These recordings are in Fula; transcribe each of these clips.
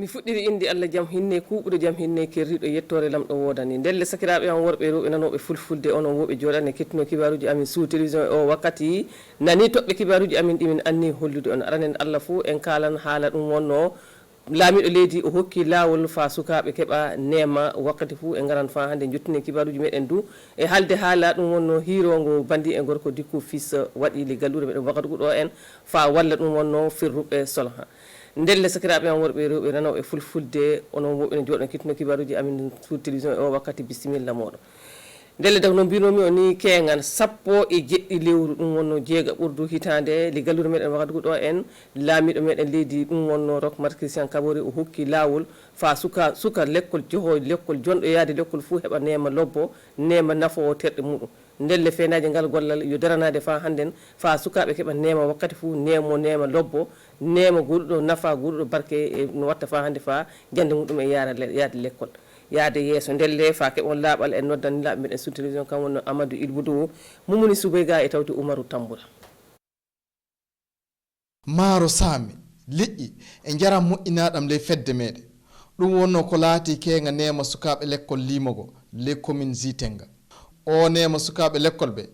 mi fuɗɗiri indi Allah jaam hinne kuuɓuɗo jaam hinne kerriɗo yettore lamɗo wodani ndelle sakiraɓe am worɓe rewɓe nanoɓe fulfulde onon woɓe joɗane kettino kibaruji amin sous télévision o wakkati nani toɓɓe kibaruji amin ɗimin anni hollude on aranen Allah fo en kalan haala ɗum wonno laamiɗo leydi o hokki lawol fa sukaɓe keeɓa nema wakkati fou e garan fa hande jottini kibaruji meɗen du e haalde haala ɗum wonno hiirogo bandi e gorko Dickou fils waɗi le galluɗo meɗen wakatuɗo en fa walla ɗum wonno firruɓe solha ndelle sakiraɓe am worɓe rewɓe nanoɓe fulfulde onon woɓɓe ne jooɗon kettino kibaruji amin sous télévision o wakkati bisimilla moɗon ndelle dag no mbinomi o ni keegan sappo e jeɗɗi lewru ɗum wonno jeega ɓurdu hitande li galluɗo meɗen wakatugo ɗo en laamiɗo meɗen leydi ɗum wonno Roch Marc Christian Kabori o hokki lawol fa suka l'école johoy l'école jonɗo yaade l'école fou heɓa nema lobbo nema nafowo terɗe muɗum ndelle fenaji ngal gollal yo daranade fa hannden fa sukaɓe keeɓa nema wakkati fou nema lobbo nema guɗuɗo nafa guɗuɗo barke e no watta fa hande fa jande muɗum e yaade l'école yaade yeeso ndelle fa keɓon laaɓal en noddanilaɓe meɗen sous télévision kam wonno Amadou Ilboudou Mumuni Soubeyga e tawti Oumarou Tamboura. maaro saami liƴƴi e jaram moƴƴinaɗam ley fedde meɗen ɗum wonno ko laati keenga nema sukaɓe l'école limogo les commune Zitenga o nema sukaɓe l'école ɓe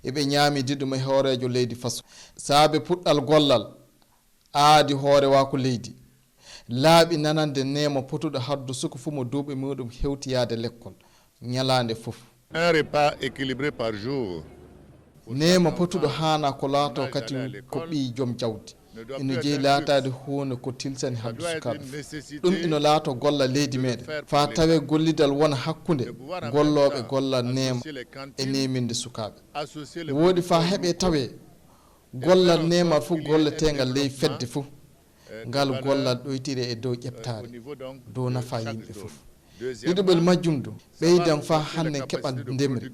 eɓe ñaami diɗum e hoorejo leydi faso saabe puɗɗal gollal aadi hoore wako leydi laaɓi nanande nema potuɗo haddu suka fuu mo duuɓi muɗum hewtiyade l'école ñalande fof un repas équilibré par jour nema potuɗo hana ko laato kati ko ɓi joom jawdi ina jeeyi laatade hunde ko tilsani haddu sukaɓe ɗum ino laato golla leydi meɗen fa tawe gollidal wona hakkude golloɓe golla nema e neminde sukaɓe woodi fa heeɓe tawe gollal nema fof golletegal ley fedde fof ngal gollal ɗoytiri e dow ƴeftade dow nafa yimɓe fof ɗiɗoɓel majjum do ɓeydan fa hande keɓa ndemri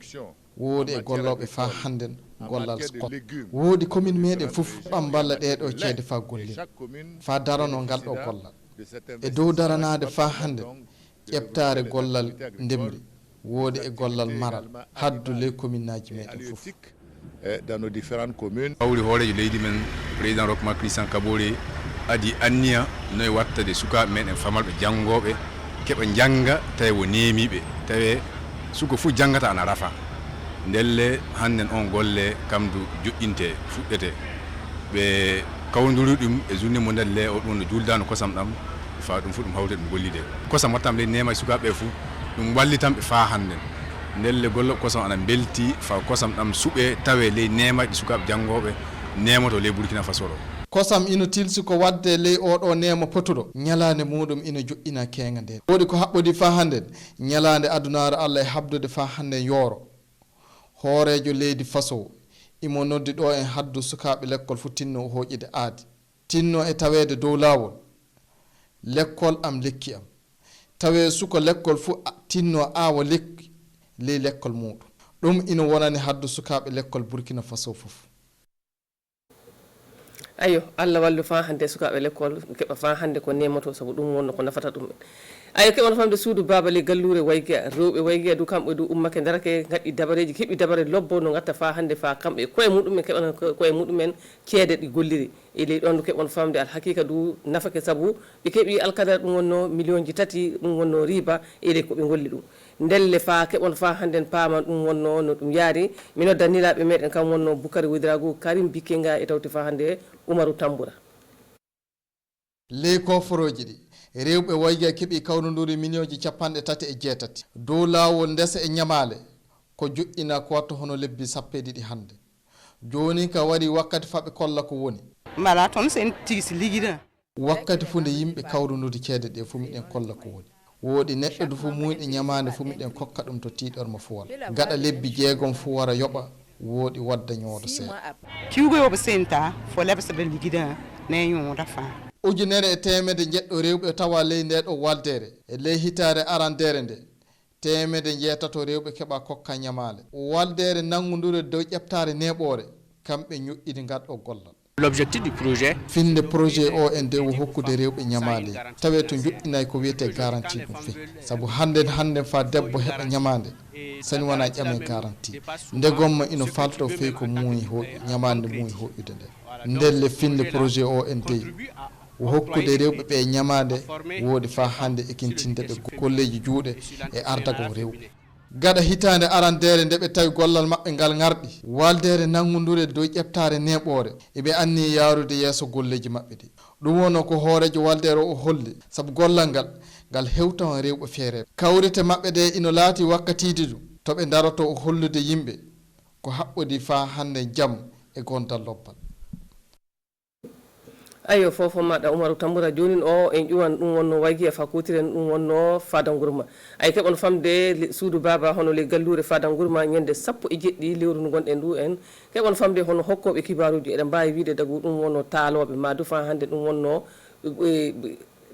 woodi e golloɓe fa hannden gollal scot woodi commune meɗen fof ɓam balla ɗeɗo ceede fa gollin fa darano ngal ɗo gollal e dow daranade fa hannden ƴeftare gollal ndemri woodi e gollal maral haddu ley commune aji meɗen fof dans nos différentes communes hawri hoorejo leydi men président Roch Marc Christian Kabori adi anniya noye wattade sukaɓe meɗen famalɓe janggoɓe keɓa janga tawi wo nemiɓe tawi suka fo jangata ana rafa ndelle hannden on golle kamdu joƴƴinte fuɗɗete ɓe kawdiri ɗum e journée mondial le o ɗum no juldano kosam ɗam fa ɗum fu ɗum hawte ɗum gollide kosam wattam ley nema e sukaɓe fo ɗum wallitanɓe fa hannden ndelle golloɓe kosam ana belti fa kosam ɗam suuɓe tawe ley nemaɗe sukaɓe janggoɓe nemato ley Burkina Faso ɗo kosam ina tilsi ko wadde ley oɗo nema potuɗo ñalande muɗum ina joƴƴina kenga nde woodi ko haɓɓodi fa hannden ñalande adunare Allah e habdude fa hannden yooro hoorejo leydi faso imo noddi ɗo en haddu sukaɓe l'école fo tinno o hoƴide aadi tinno e tawede dow lawol l'école am lekki am tawe suka l'école fo tinno awa lekki ley l'école muɗum ɗum ina wonani haddu sukaɓe l'école Burkina Faso fof ayo Allah wallu fa hande sukaɓe l'école keɓa fa hande ko nemato saabu ɗum wonno ko nafata ɗum ayo keɓon famde suudu babale gallure wayguea rewɓe wayguea du kamɓe du ummake darake gadɗi dabareji keeɓi dabare lobbo no gatta fa hande fa kamɓe koye muɗumen keɓana koye muɗumen ceede ɗi golliri e ley ɗon du keɓon famde al haqiqa du nafake saabu ɓe keeɓi alkadara ɗum wonno million ji tati ɗum wonno riba e ley koɓe golli ɗum ndelle fa keɓon fa hannden paama ɗum wonno no ɗum yaari mi noddanilaɓe meɗen kam wonno Boukary Ouédraogo Karim Bikenga e tawti fa hannde Oumarou Tamboura ley koforoji ɗi rewɓe wayga keeɓi kawnodori million ji 37 dow lawol ndesa e ñamale ko joƴƴina ko watta hono lebbi sappo e ɗiɗi hannde joni ka waɗi wakkati faɓe kolla ko woni mala toon sen tigi ligguida wakkati fu nde yimɓe kawrunude ceede ɗe fu miɗen kolla ko woni woodi neɗɗo du fu muyɗe ñamande fu miɗen kokka ɗum to tiiɗorma fuwal gaɗa lebbi jeegom fu wara yoɓa woodi wadda ñoodo seeɗa kiwgo yoɓe senta fo lebsaɓe ligguida ne ñooda fa ujunere e temede jeɗɗo rewɓe tawa ley nde ɗo waldere e ley hitare arandere nde temede jeetato rewɓe keɓa kokka ñamale waldere nangodure dow ƴeftare neɓore kamɓe ñoƴƴidi gadɗo gollal L'objectif du projet finde projet o en de hokkude rewɓe ñamande tawe to joɗɗinayi ko wiyete garantie ɗum fe saabu hande fa debbo heɓa ñamande sani wona ƴame garantie ndegomma ino falto fey ko muuyi ñamande muuyi hoƴƴude nde ndelle finde projet o en deyi hokkude rewɓe ɓe ñamande woodi fa hande ekintinde ɓe golleji juuɗe e ardago rewɓe gaɗa hitande arandere nde ɓe tawi gollal maɓɓe ngal ŋarɗi waldere nangodure dow ƴeftare neɓore eɓe anni yarude yeeso golleji maɓɓe ɗi ɗum wono ko hoorejo waldere o holli saabu gollal ngal hewtan rewɓe feereɓe kawrite maɓɓe ɗe ino laati wakkatiji ɗum toɓe daroto hollude yimɓe ko haɓɓodi fa hande jaam e gondal lobbal ayo fofo maɗa Oumarou Tamboura joni o en ƴuwan ɗum wonno waygi e fakutiren ɗum wonno Fadangourma ay keɓon famde suudu baba hono le gallure Fadangourma ñande 17 lewru ndu gonɗen ndu en keɓon famde hono hokkoɓe kibaruji eɗen mbawi wiide dagu ɗum wonno taaloɓe madu fa hande ɗum wonno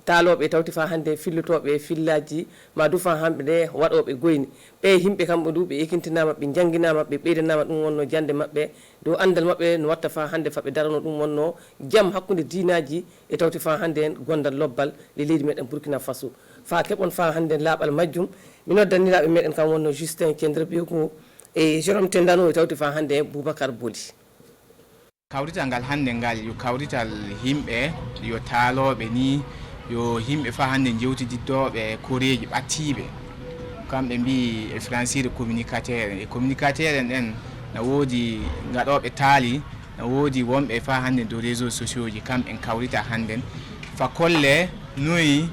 taaloɓe tawti fa hande fillutoɓe fillaji madu fa hamɓe ɗe waɗoɓe goyni ɓe yimɓe kamɓe du ɓe ekintinama ɓe jangguinama ɓe ɓeydanama ɗum wonno jande mabɓe dow andal mabɓe no watta fa hande faɓe darano ɗum wonno jaam hakkude dinaji e tawti fa hande en gondal lobbal le leydi meɗen Burkina Faso fa keɓon fa hande laaɓal majjum mi noddanniraɓe meɗen kam wonno Justin Kendra Biyoko e Jérôme Tendano e tawti fa hande en Boubacar Boli. Kawrital ngal hande ngal yo kawrital yimɓe yo taaloɓe ni yo yimɓe fa hande jewtididdoɓe koreji ɓattiɓe kamɓe mbi e français communicateur e communicateur en ɗen na woodi gaɗoɓe taali na woodi wonɓe fa hande dow réseaux sociaux ji kamɓe kawrita hannden fa kolle noyi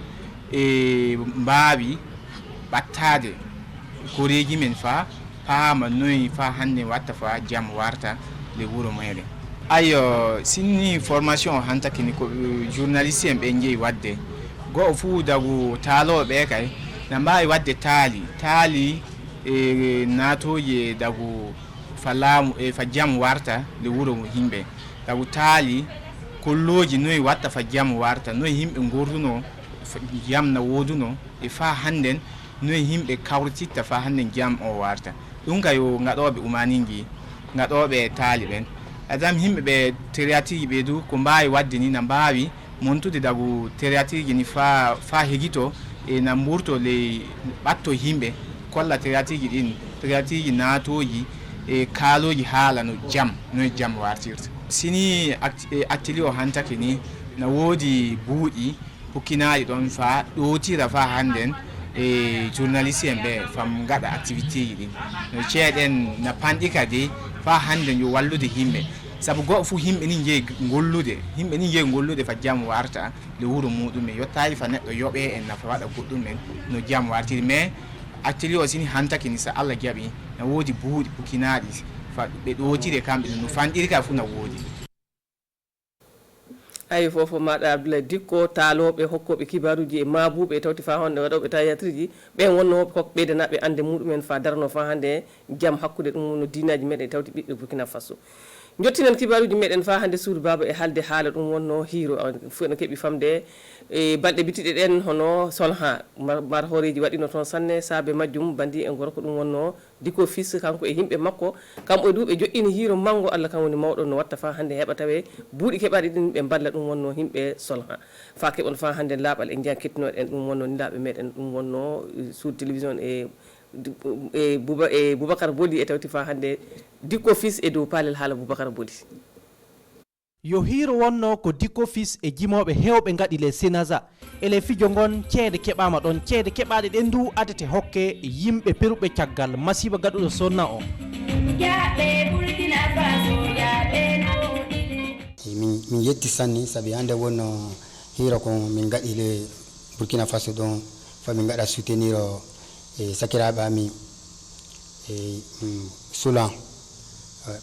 e mbaawi ɓattade koreji men fa paama noyi fa hande watta fa jaam warta le wuro meɗen ayo sinni formation hantakini ko journaliste en ɓe jeeyi wadde go'o fuu dagu taaloɓe kay na mbawi wadde taali e natoji dagu fa laamu e fa jaam warta le wuro yimɓe dagu taali kolloji noyi watta fa jaam warta noyi yimɓe gorduno jaam na woduno e fa hannden noyi yimɓe kawrititta fa hannden jaam o warta ɗum ka yo gaɗoɓe umaniji gaɗoɓe taali ɓen adam yimɓe ɓe théâtre ɓe du ko mbawi wadde ni na mbawi montude dagu théâtre ji ni fa hegito e na mburto le ɓatto yimɓe kolla théâtre ji ɗin théâtre ji naatoji e kaaloji haala no jaam wartirta sini attili o hantake ni na woodi buuɗi hukkinaɗi ɗon fa ɗotira fa hannden e journaliste en ɓe fam gaɗa activité ji ɗin no ceeɗen na panɗi kadi fa hannden yo wallude yimɓe sabu goɗɗo fof yimɓe ni jeeyi gollude fa jaam warta le wuro muɗumen yottaji fa neɗɗo yoɓe en nafa waɗa goɗɗumen no jaam wartiri mais attili o sini hantake ni so Allah jaaɓi na woodi buuɗi pukkinaɗi fa ɓe ɗotire kamɓe no fanɗiri ka fof na woodi ayi fofo maɗa Abdoulaye Dikko taaloɓe hokkoɓe kibaruji e mabuɓe tawti fa honde waɗoɓe théâtre ji ɓen wonno koko ɓeydanaɓe ande muɗumen fa darano fa hande jaam hakkude ɗum no dinaji meɗen tawti ɓiɓɓe Burkina Faso jottinen kibaruji meɗen fa hande suudu baba e haalde haala ɗum wonno hiiro fof no keeɓi famde e balɗe bitiɗe ɗen hono Solha mar horeji waɗino toon sanne saabe majjum bandi e gorko ɗum wonno Dikko fils kanko e yimɓe makko kamɓe du ɓe joƴƴini hiiro manggo Allah kam woni mawɗo no watta fa hande heɓa tawe buuɗi keɓaɗi ɗin ɓe balla ɗum wonno yimɓe Solha fa keɓon fa hande laaɓal e jiyan kettinoɗen ɗum wonno nilaɓe meɗen ɗum wonno suudu télévision e Boubacar Boli e tawti fa hande Dikko fils e dow palel haala Boubacar Boli yo hiiro wonno ko Dikko fils e jimoɓe hewɓe gaɗi le Sénaza ele fijo gon ceede keɓama ɗon ceede keɓaɗe ɗen du adete hokke yimɓe peruɓe caggal masiba gaɗuɗo sonna o min yetti sanni saabi hande wonno hiiro ko min gaɗi le Burkina Faso ɗon fa min gaɗa soutenir e sakiraɓe ami e Soulan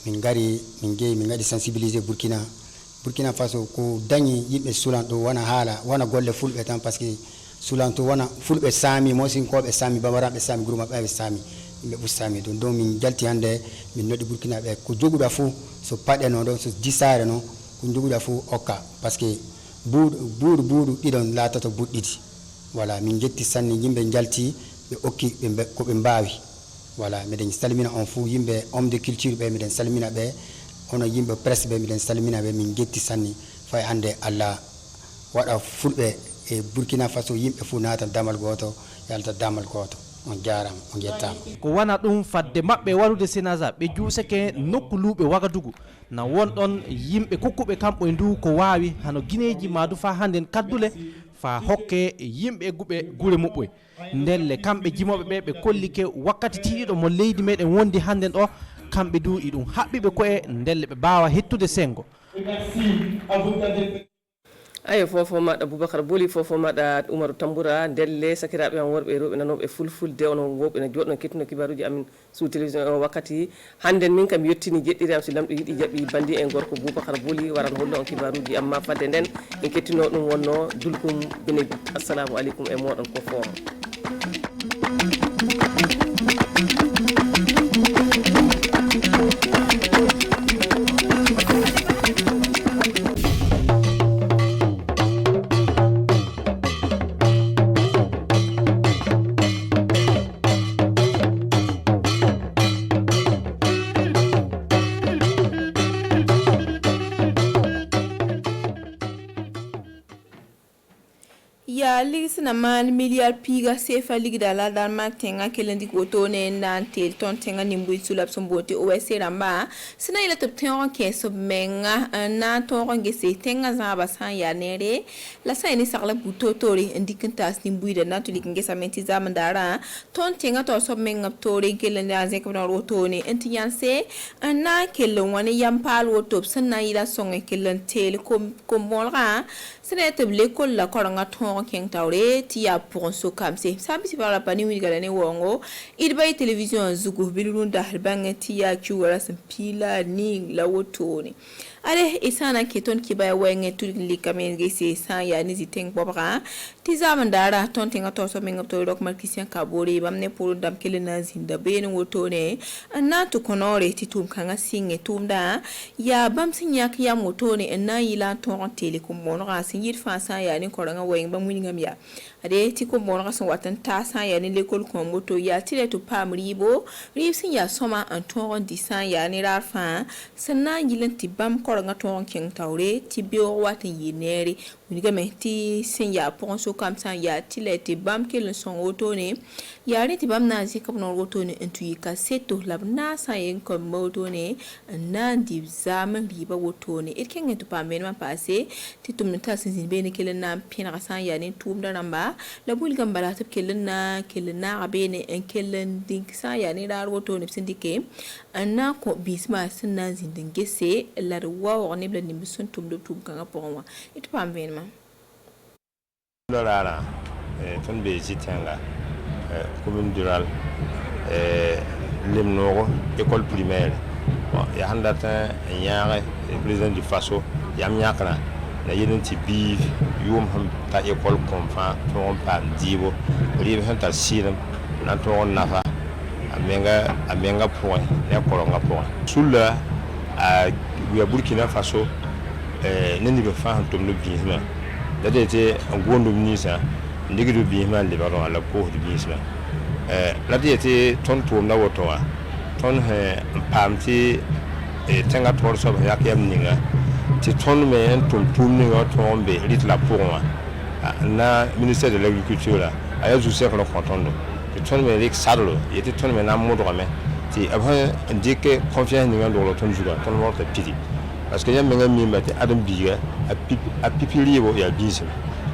min gari min jeeyi min gaɗi sensibiliser Burkina Faso ko dañi yimɓe Soulan ɗo wona golle fulɓe tan par ce que Soulan to wona fulɓe saami mosinkoɓe saami bamaraɓe saami guruma ɓeɓe saami yimɓe ɓuri saami ɗum donc min jalti hande min noddi Burkina ɓe ko joguɗa fo so paɗe no ɗon so disare no ko joguɗa fo okka par ce que buuɗu ɗiɗon laatoto buɗɗiɗi voilà min jetti sanni yimɓe jalti ɓe okki ko ɓe mbawi voilà miɗen salmina on fou yimɓe homme de culture ɓe miɗen salmina ɓe ono yimɓe presse ɓe miɗen salmina ɓe min getti sanni fay hande Allah waɗa fulɓe e Burkina Faso yimɓe fuu nata damal goto yalta damal goto on jarama on yettama ko wana ɗum fadde maɓɓe warude sénaza ɓe juusake nokku luuɓe Wagadugu na wonɗon yimɓe kokkuɓe kamɓe ndu ko wawi hano guineji madu fa hannden kaddule fa hokke yimɓe egguɓe gure muɓɓoy ndelle kamɓe jimoɓe ɓe ɓe kollike wakkati tiiɗo mo leydi meɗen wondi hannden ɗo kamɓe du iɗum haɓɓiɓe koye ndelle ɓe mbawa hettude sengo. ayo fofo maɗa Boubacar Boli fofo maɗa Oumarou Tamboura ndelle sakiraɓe am worɓe e rewɓe nanoɓe fulfulde onon woɓɓe ne joɗno kettuno kibaruji amin sous télévision o wakkati hannden min kam yettini jeɗɗiri am so lamɗo yiiɗi jaɓi bandi en gorko Boubacar Boli waran hollo on kibaruji amma fadde nden en kettino ɗum wonno Dulkum Benegou. Assalamu aleykum e moɗon ko fofo. Lisna mal miliar piga sefa ligda la Danmark tenga kelendi gotone nan tel ton tenga nimbu sulap sombote OSC ramba sina ila top tenga keso menga na tonga gese tenga zaba san ya nere la sa ni sakla buto tori indikantas nimbu da na tuli ngesa menti zamandara ton tenga to so menga tori kelendi aze kabna rotone entiyanse na kelon wani yampal wotop sana ila songa kelen tel kom molra sina teble kol la koranga tonga keng tawre tia pour so kamse sabi si parla pani wi galane wongo idbay television zugu bilunda halbanga tia chuwara sampila ni la wotoni ale isana keton kibaya wenge tudli kamen gese sa ya ni ziteng bobra ti zamandara ton tenga to so menga to dok Christian Kabore bamne pour dam kelena zinda ben wotone na to konore ti tum kanga singe tumda ya bam sinyak ya motone na yila ton telekom monra singir fa sa ya ni koranga weng bam winingam ya ade ti ko monra so watan ta sa ya ni lekol ko moto ya tile to pam ribo ribsin ya soma an ton disan ya ni rafa sanna yilan ti bam koranga ton king tawre ti bio watan yinere winigame ti sin ya pon so kam san ya tile ti bam kel son otone ya ri ti bam na zi kam no otone entu ka seto labna sa yen ko motone na di zam riba wotone it ken to pam ben ma passé ti tum ta sin be ne kel na pina san ya ni tum da namba la bul gam bala tab kel na be ne en kel din san ya ni dar wotone sindike anna ko bisma sin na zin din gese la wa ne bla ni bisun tum do tum kan apon wa it pam ben ma Lorana, ton be jitenga, commune rurale, Limnoro, école primaire. Bon, il y a un datin, il y a le président du Faso, il y a un yakna, il y a un tibi, il y a ta école confant, ton pan divo, il y a un tassim, l'anton nafa, a menga point, il y a un point. Sous là, il y a Burkina Faso, n'est pas fan de l'objet. C'était un gros ministre, un dégueu de bien de baron à la cour du ministre. La diète ton tour na wotoa, ton pamti et tenga tor so yakiam ninga, ti ton me un ton tourner tombe, lit la pour moi. Na ministère de l'agriculture là, aya je sais que le contondo. Ti ton me lik sadlo, il était ton me na modrame. Ti après indique confiance ninga dans le ton juga, ton mort est piti. Parce que y a même mi adam biga a pipili bo ya bisim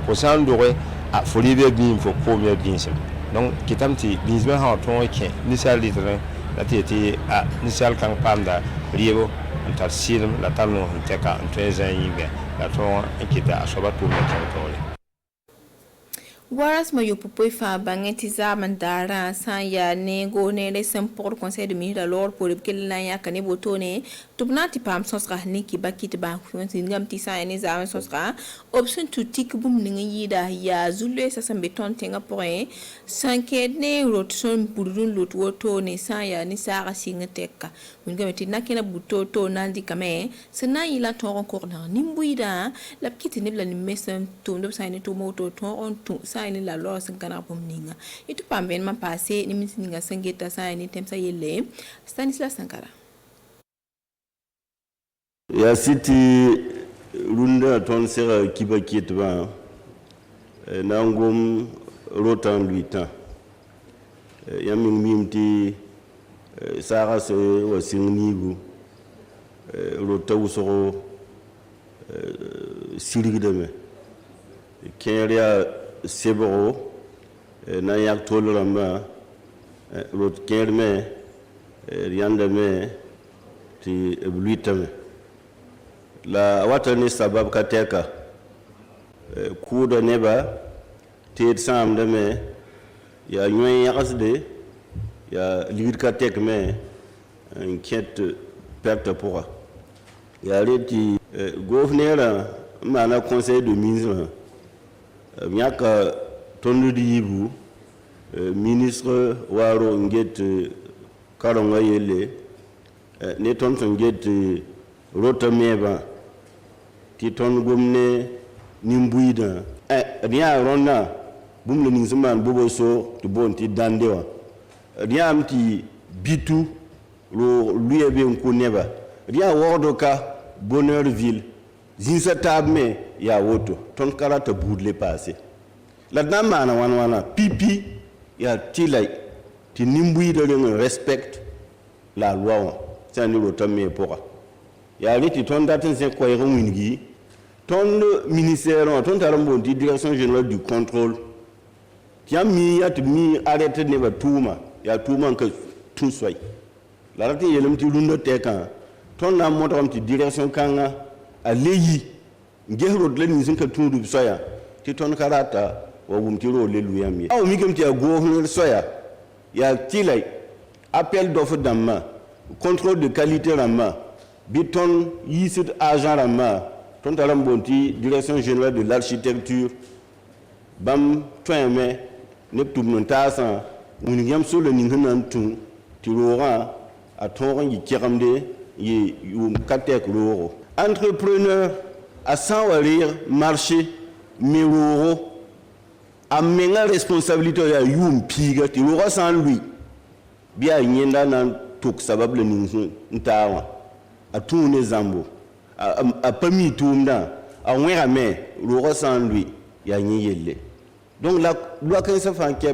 ko san dore a foli be bim fo ko mi bisim donc kitamti bisma ha ton ke nisal litre la tete a nisal kan panda riebo antar silam la talno teka en 13 ans yibe la ton kita asoba to me tole Waras ma yopo fa bangeti za mandara san ya ne go ne le pour conseil de ministre alors pour que la ya kane botone tubnati pam sosra ni ki bakit ba kunti ngam ti sa ne za sosra option to tik bum ni yida ya zule sa sambe ton tenga point 5 ne rotson burun lot woto ne sa ya ni sa ga singa tekka mun gameti nakena butoto nandi kame sana ila to encore na nimbuida la petite ne bla ni mesem to ndo sa ne to moto to on to ni la loi sangana pomninga itu pamben ma passé ni minga sangeta sa ni temsa yele Stanislas Sankara ya siti runda ton sera kiba kitba nangum rotan luitan ya mimti sara se wasingnigu rota usoro sirigdeme kenya seboro na yak tolramba rot kerme riandame ti luitame la watani sabab kateka kuda neba ted sam deme ya nyoy yaksde ya lir katek me enquête perte pour ya reti gouverneur mana conseil de ministre nyaka tondu dibu ministre waro nget karonga yele ne ton nget rota meba ti ton gomne nimbuida riya ronna bumle ning zaman bobo so to bonti dandewa riya amti bitu lo luyebe nko neba riya wordoka bonheurville zinsa tabme ya woto ton karata boudle passé la namana wana pipi ya tilay ti nimbuida le respect la loi c'est un rota me pora ya liti ton datin c'est quoi wingi ton ministère ton tarambo di direction générale du contrôle qui a mis arrêté ne ba tuma ya tuma que tout soit la rati yelum ti lundo tekan ton na modram ti direction kanga a leyi ngehro de ni sun ka tundu soya ti ton karata wa wumti ro le luyami aw mi gem ti a gouverneur soya ya tilay appel d'offre d'amma contrôle de qualité ramma biton yisit agent ramma ton talam bonti direction générale de l'architecture bam toyame neptum non tasa unigam solo ningan tun tirora a toron yi kiramde yi yum katek roro entrepreneur à savoir marché miroro a menga responsabilité ya yum piga tirora sans lui bia nyenda nan tok sabable ningun ntawa atune zambo a pami tumda a wera me roro sans lui ya nyele donc la loi que ça fait que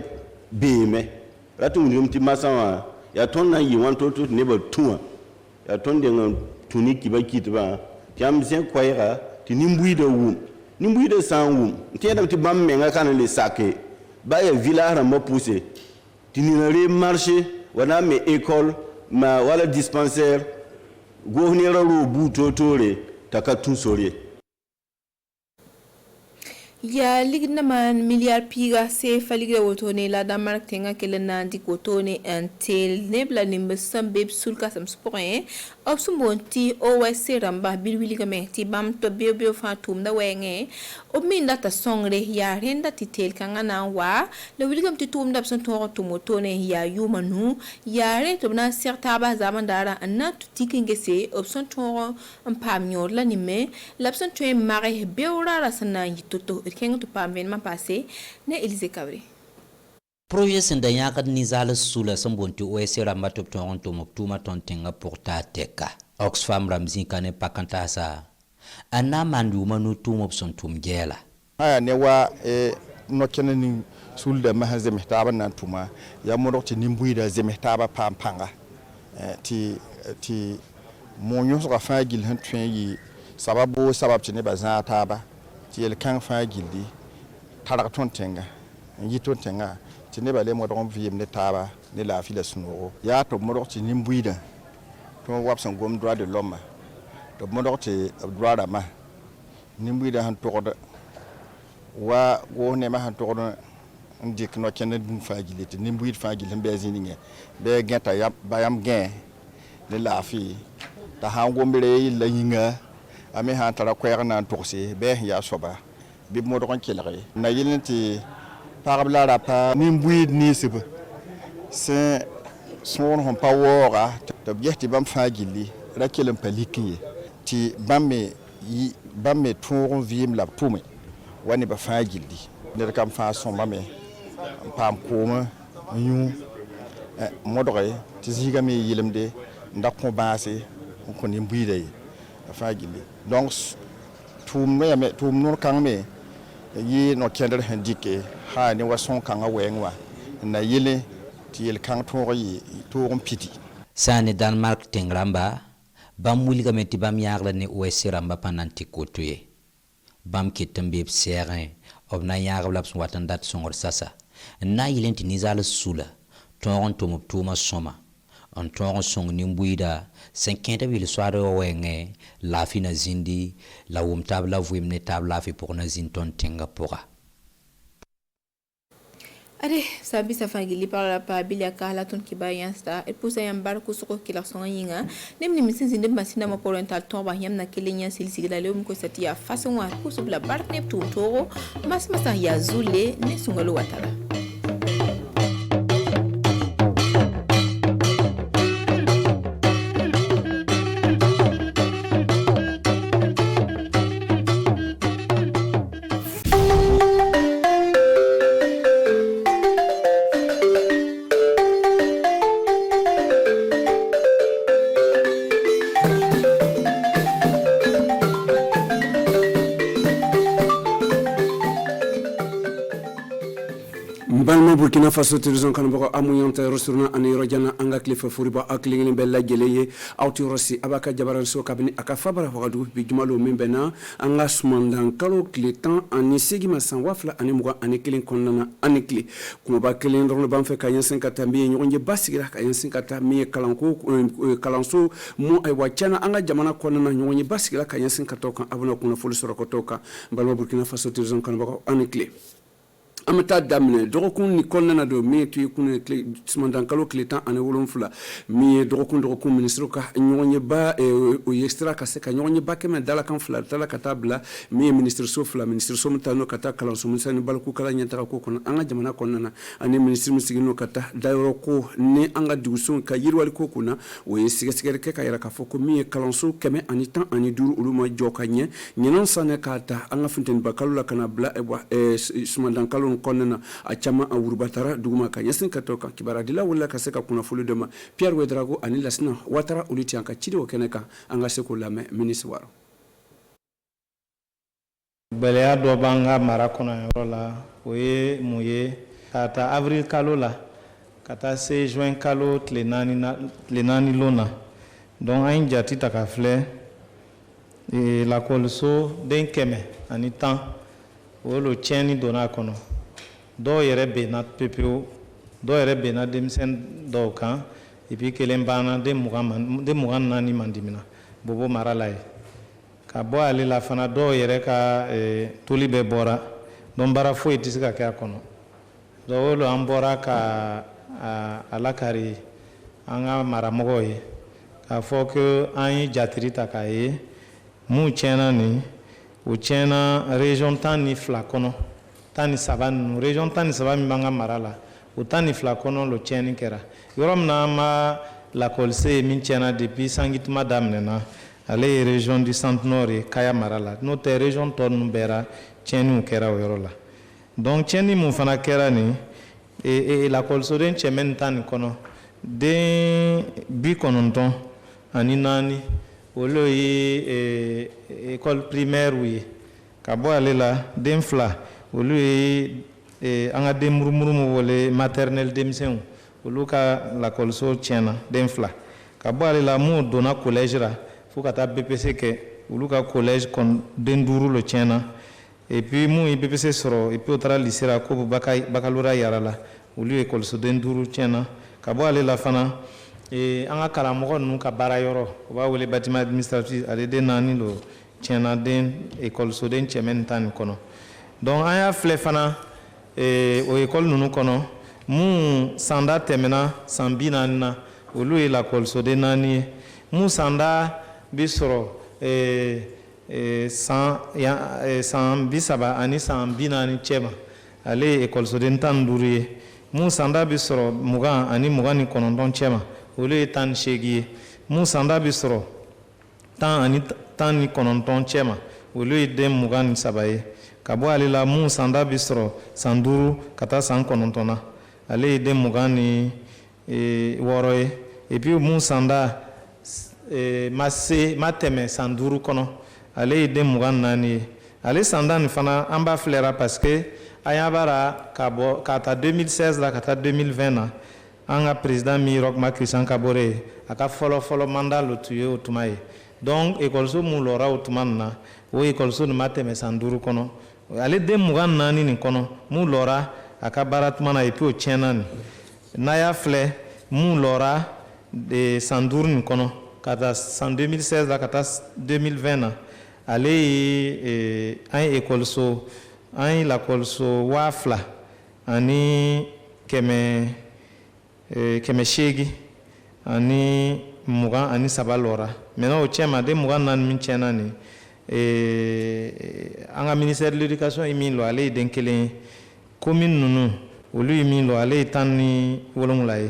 beme ratu ndum ti masawa ya ton na yi wanto to ne ba tuwa ya ton de ngam tuni ki ba kitba tiam sen kwaira ti nimbui de sangu ti da ti bam me nga kan le sake ba ya village ma pousser ti ni re marché wana me école ma wala dispensaire gouverneur ro buto tore takatu sore ya ligna man miliar piga se faligre wotone la Danmark tenga kele nandi wotone antel nebla nimbe sambe sulka sam spoin op sumonti o wese ramba bilwili game ti bam to bio fatum da wenge o minda ta songre ya renda ti tel kanga na wa le wiligam ti tum da son to motone ya yumanu ya re to na serta ba zamandara anat tikingese option to pam nyor la nimme l'absent to mare beura rasana yitoto kenga to pam ven ma passé ne Elise Kabri projet senda yakat ni zala sula sambonti OSC ramba top to moktuma tontenga porta teka Oxfam ramzin kane pakanta sa ana mandu manu tum opson tum gela aya ne wa no kenani sulda ma zemehtaba nan tuma ya mo dokti nimbuida zemehtaba pampanga ti monyo so fa gil han twen yi sababu ne bazan taba ti el kan fa gildi tarak tontenga yi tontenga ti ne bale mo don viem ne taba ne la fi la sunoro ya to mo dokti nimbuida to wapsan gom droit de l'homme to mo dokti droit da ma nimbuida han to wa go ne ma han to ndik no kene dun fagilite nimbuid fagil be zininge be genta ya bayam gen le la fi ta hango mbere la yinga ame han tara kwere nan toxi be ya soba bi mo don kelere na yilenti parabla rapa nimbuid ni sebe c'est son hon pawora to bieti bam fagili rakelem paliki ti bamme tourun vim la tume wani ba fagili ne kam fa son mame pam koma nyu modore ti ziga mi yilemde ndakko baase ko ni mbuide fa gilli donc tum no kang me yi no kender handike ha ni wason kang wengwa na yele ti yel kang to yi to piti sane Denmark tengramba bam wilga meti bam yagla ne OSC ramba pananti kotuye bam kitambe serin obna yagla bs watan dat songor sasa na yilenti nizal sula ton to tuma soma on ton song nimbuida 50 vil soare wenge la fina zindi la tabla vuimne tabla fi pour na zinton tenga pora. Allez, sabi sa fangili par la pabilia kala ton kibayan sta et pousa yambar ko soko kila songa yinga nem ni misin zinde masina ma porental tomba yam na kelenya silsigila leum ko satia façon wa ko subla barne tu toro mas masa ya zule ne sungalo watala. Burkina Faso télévision kan boko amuyonte restaurant ani rojana anga klifa furiba aklingin bella geleye awti rossi abaka jabaran so kabini aka fabara wadu bi jumalo membena anga sumandan kalo kletan ani segima san wafla ani muga ani klin konnana ani kli kuma ba klin ron ban fe kayen 50 mbi nyonje basigira kayen 50 mi kalanko kalanso mo ay wachana anga jamana konnana nyonje basigira kayen 50 kan abuna kuna fulu soro kotoka balma Burkina Faso télévision kan boko ani kli amata damne dokun ni konna do me tu kun sumandan kalo kletan ane wolonfula mi dokun ministre ka nyonye ba o extra ka se ka nyonye ba ke me dala kan fula dala katabla mi ministre sofla ministre somtano kata kala sumusani balku kala nyata ko kon anga jamana konna ane ministre musigino kata dayro ko ne anga dusun ka yirwal ko kuna o siga ke ka yara ka foko mi kalanso keme ani tan ani duru uluma jokanye nyenon sane kata anga funten bakalu kana bla sumandan kalo konnana a chama a wurbatara duguma ka yasin ka toka kibara dila wala ka seka kuna fulu dema Pierre Wedrago ani lasna watara uliti anka chidi okeneka anga seko lame ministre waro beleya do banga marakona rola oye muye kata avril kalola kata se juin kalo tlenani lona donc ain jati takafle e la kolso den keme ani tan wolo cheni dona kono do yere be na pepeo do yere be na demsen do kan et puis kelen bana de mugan nani mandimina bobo maralay ka bo ali la fana do yere ka tuli be bora don bara fo itisika ka kono do wolo ambora ka alakari anga maramogo yi ka fo que an jatiri takaye mu chena ni o chena région tani flakono tani saban région tani saban manga marala o tani flakono lo cheni kera yorom na ma la colse min chena depuis sangit madame nena ale région du centre nord kaya marala notre région ton bera cheni kera yorola donc cheni mu fana kera ni e la colse den chemen tani kono de bi kononton ani nani olo yi école primaire oui kabo ale la den fla olu anga dem murmuru wole maternelle demsen olu ka la kolso tiena den fla kabo ale la mu dona collège ra fu kata BPC ke olu ka collège kon den duru lo tiena et puis mu BPC soro et puis otra lycée ra ko bakalura yara la olu école so den duru tiena kabo ale la fana anga kala mo nu ka bara yoro ba wole bâtiment administratif ale de nani lo tiena den école so den chemen tan kono donc aya flé fana o école nunu kono mu sanda temena sambina na olu la école so de nani mu sanda bisoro san bisaba ani san binani chema ale école so de tan duriye mu sanda bisoro mugan ani mugan ni kono don chema olu tan shegi mu sanda bisoro tan ani tan ni kono don chema olu de mugan ni sabaye kabo ale la mu sanda bisoro sanduru kata san konontona ale de mugan ni woroye et puis mu sanda ma tɛmɛ san 5 kɔnɔ ale ye den 24 ye ale san 10 fana an b'a filɛra parce que an y'a bara ka taa 2016 la ka taa 2020 na an ka président min Roch-Marc Christian Kabore a ka fɔlɔ mandat lo tun ye o tuma ye donc école mun lɔra o tuma na o école nin ma tɛmɛ san 5 kɔnɔ ale den 24 nin kɔnɔ mun lɔra a ka baara tuma na et puis o tiɲɛna nin n'a y'a filɛ mun lɔra san 5 nin kɔnɔ ka taa san 2016 la ka taa 2020 na ale ye an ye école an ye lakɔliso 2000 ani kɛmɛ 8 ani 23 lɔra maintenant o cɛ ma den 24 min tiɲɛna nin an ka ministère de l'éducation ye min lɔ ale ye den 1 ye commune ninnu olu ye min lɔ ale ye 17 ye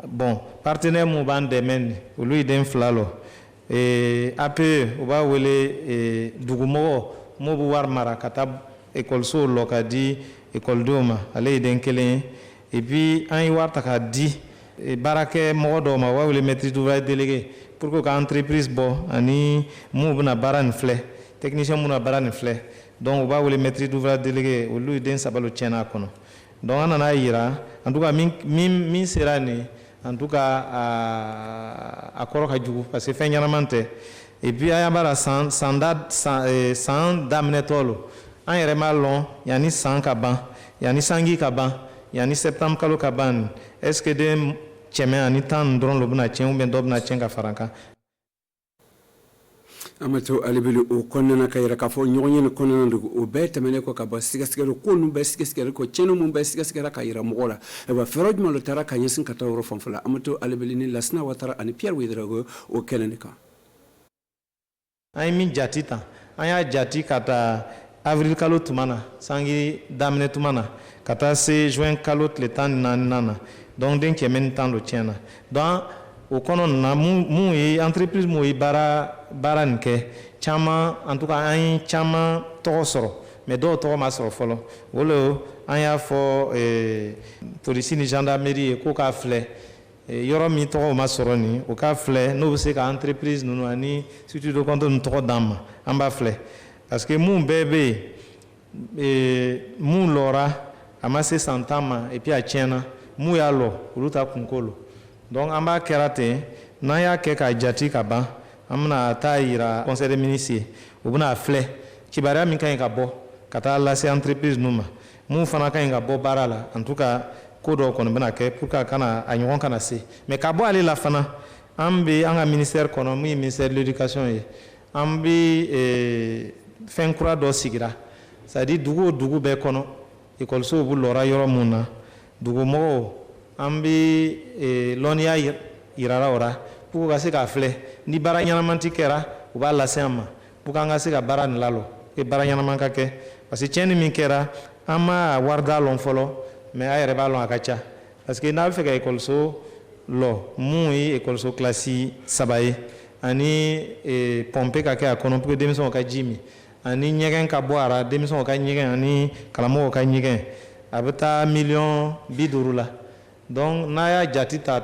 bon partenaire mun b'an dɛmɛ nin olu ye den 2 lɔ APE o b'a wele dugumɔgɔ mun bɛ wari mara ka taa école lɔ ka di écoledenw ma ale ye den 1 ye et puis an ye wari ta k'a di baarakɛ mɔgɔ dɔw ma o b'a wele maîtrise d'ouvrage délégué pour que ka entreprise bɔ ani mun bɛna baara nin filɛ technicien mun na baara nin filɛ donc o b'a wele maîtrise d'ouvrage délégué olu ye den 3 lo tiɲɛna a kɔnɔ donc an nana yira en tout cas min sera nin en tout cas a kɔrɔ ka jugu parce que fɛn ɲɛnaman tɛ et puis an y'a bara san daminɛtɔ lo an yɛrɛ m'a lɔn yanni san ka ban yanni sanji ka ban yanni septembre kalo ka ban est ce que den cɛmɛ ani 10 dɔrɔn lo bɛna tiɲɛ ou bien dɔ bɛna tiɲɛ ka fara kan amato alibili o kɔnɔna ka yɛrɛ k'a fɔ ɲɔgɔn ye ni kɔnɔna de o bɛɛ tɛmɛnen kɔ ka bɔ sigasigɛli ko ninnu bɛɛ sigasigɛli kɔ tiɲɛni mun bɛɛ sigasigɛra ka yira mɔgɔw la ayiwa fɛɛrɛ jumɛn lo taara ka ɲɛsin ka taa yɔrɔ fan fɛ la amato alibili ni Lasina Ouattara ani Pierre Ouedraogo o kɛnɛ de kan an ye min jati ta an y'a jati ka taa avril kalo tuma na sanji daminɛ tuma na ka taa se juin kalo tile 14 na donc den 110 lo tiɲɛna donc o kɔnɔ na mun ye entreprise mun ye baara nin kɛ caman en tout cas an ye caman tɔgɔ sɔrɔ mais dɔw tɔgɔ ma sɔrɔ fɔlɔ o le an y'a fɔ polisi ni gendarmerie ye k'o k'a filɛ yɔrɔ min tɔgɔ ma sɔrɔ nin o k'a filɛ n'o bɛ se ka entreprise ninnu ani surtout de compte ninnu tɔgɔ d'an ma an b'a filɛ parce que mun bɛɛ bɛ yen mun lɔra a ma se san 10 ma et puis a tiɲɛna mun y'a lɔ olu ta kunko lo donc an b'a kɛra ten n'an y'a kɛ k'a jati ka ban an bɛna taa yira conseil des ministres ye u bɛna filɛ kibaruya min ka ɲi ka bɔ ka taa lase entreprise ninnu ma mun fana ka ɲi ka bɔ baara la en tout cas ko dɔw kɔni bɛna kɛ pour que a ɲɔgɔn kana se mais ka bɔ ale la fana an bɛ an ka ministère kɔnɔ min ye ministère de l'éducation ye an bɛ fɛn kura dɔ sigira c'est à dire dugu o dugu bɛɛ kɔnɔ écolisow bɛ lɔra yɔrɔ mun na dugumɔgɔw an bɛ lɔnniya yirara o la pour que ka se k'a filɛ ni baara ɲɛnaman ti kɛra u b'a lase an ma pour que an ka se ka baara nin lalɔ que baara ɲɛnaman ka kɛ parce que tiɲɛni min kɛra an ma wari da lɔn fɔlɔ mais a yɛrɛ b'a lɔn a ka ca parce que n'a bɛ fɛ ka écoliso lɔ mun ye écoliso kilasi 3 ye ani pompe ka kɛ a kɔnɔ pour que denmisɛnw ka ji min ani ɲɛgɛn ka bɔ a la denmisɛnw ka ɲɛgɛn ani karamɔgɔw ka ɲɛgɛn a bɛ taa $50 la donc n'a y'a jati ta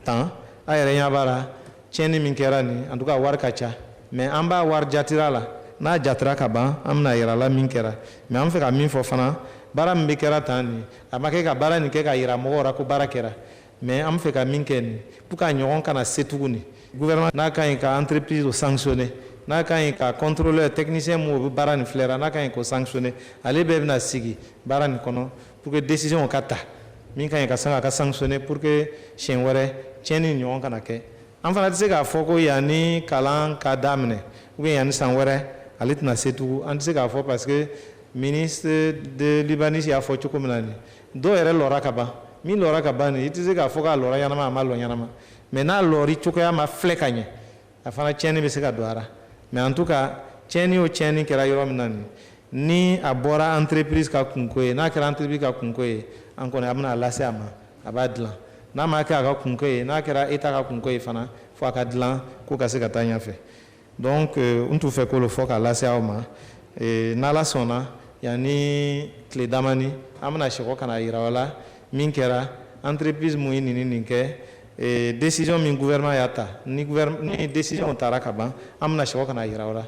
tan a yɛrɛ ɲɛ b'a la tiɲɛni min kɛra nin en tout cas wari ka ca mais an b'a wari jatira la n'a jatira ka ban an bɛna yira la min kɛra mais an fɛ ka min fɔ fana baara min bɛ kɛra tan nin a ma kɛ ka baara nin kɛ ka yira mɔgɔw la ko baara kɛra mais an fɛ ka min kɛ nin pour que a ɲɔgɔn kana se tuguni gouvernement n'a ka ɲi ka entreprise o sanctionner n'a ka ɲi ka contrôleur technicien mun o bɛ baara nin filɛra n'a ka ɲi k'o sanctionner ale bɛɛ bɛna sigi baara nin kɔnɔ pour que décision ka ta min ka ɲi ka se ka sanctionner pour que siɲɛ wɛrɛ tiɲɛni ni ɲɔgɔn kana kɛ an fana tɛ se k'a fɔ ko yanni kalan ka daminɛ ou bien yanni san wɛrɛ ale tɛna se tugun an tɛ se k'a fɔ parce que ministre de l'urbanisme y'a fɔ cogo min na nin dɔw yɛrɛ lɔra ka ban min lɔra ka ban nin i tɛ se k'a fɔ k'a lɔra ɲɛnama a ma lɔ ɲɛnama mais n'a lɔri cogoya ma filɛ ka ɲɛ a fana tiɲɛni bɛ se ka don a la mais en tout cas tiɲɛni o tiɲɛni kɛra yɔrɔ min na nin ni a bɔra entreprise ka kunko ye n'a kɛra entreprise ka kunko ye an kɔni a bɛna lase a ma a b'a dilan n'a ma kɛ a ka kunko ye n'a kɛra état ka kunko ye fana fo a ka dilan ko ka se ka taa ɲɛfɛ donc n t'u fɛ k'o fɔ k'a lase aw ma n'ala sɔnna yanni tile damani an bɛna sɛgɔ ka na yira aw la min kɛra entreprise mun ye nin kɛ décision min gouvernement y'a ta ni décision taara ka ban an bɛna sɛgɛn ka na yira o la.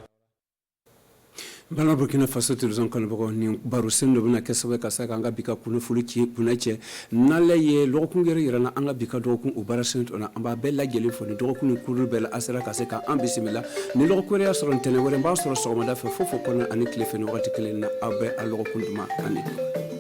bala burkina faso télévision kanubagaw ni baro sen dɔ bɛna kɛ sababu ka se ka an ka bi ka kunnafoli kunna cɛ n'ale ye dɔgɔkun yɛrɛ yira na an ka bi ka dɔgɔkun o baara sen tɔ na an b'a bɛɛ lajɛlen fɔ ni dɔgɔkun ni kuru bɛɛ la a sera ka se k'an bisimila ni dɔgɔkun wɛrɛ y'a sɔrɔ ntɛnɛn wɛrɛ n b'a sɔrɔ sɔgɔmada fɛ fo kɔnɔ ani tile fɛ ni wagati kelen na aw bɛ a dɔgɔkun duman kan de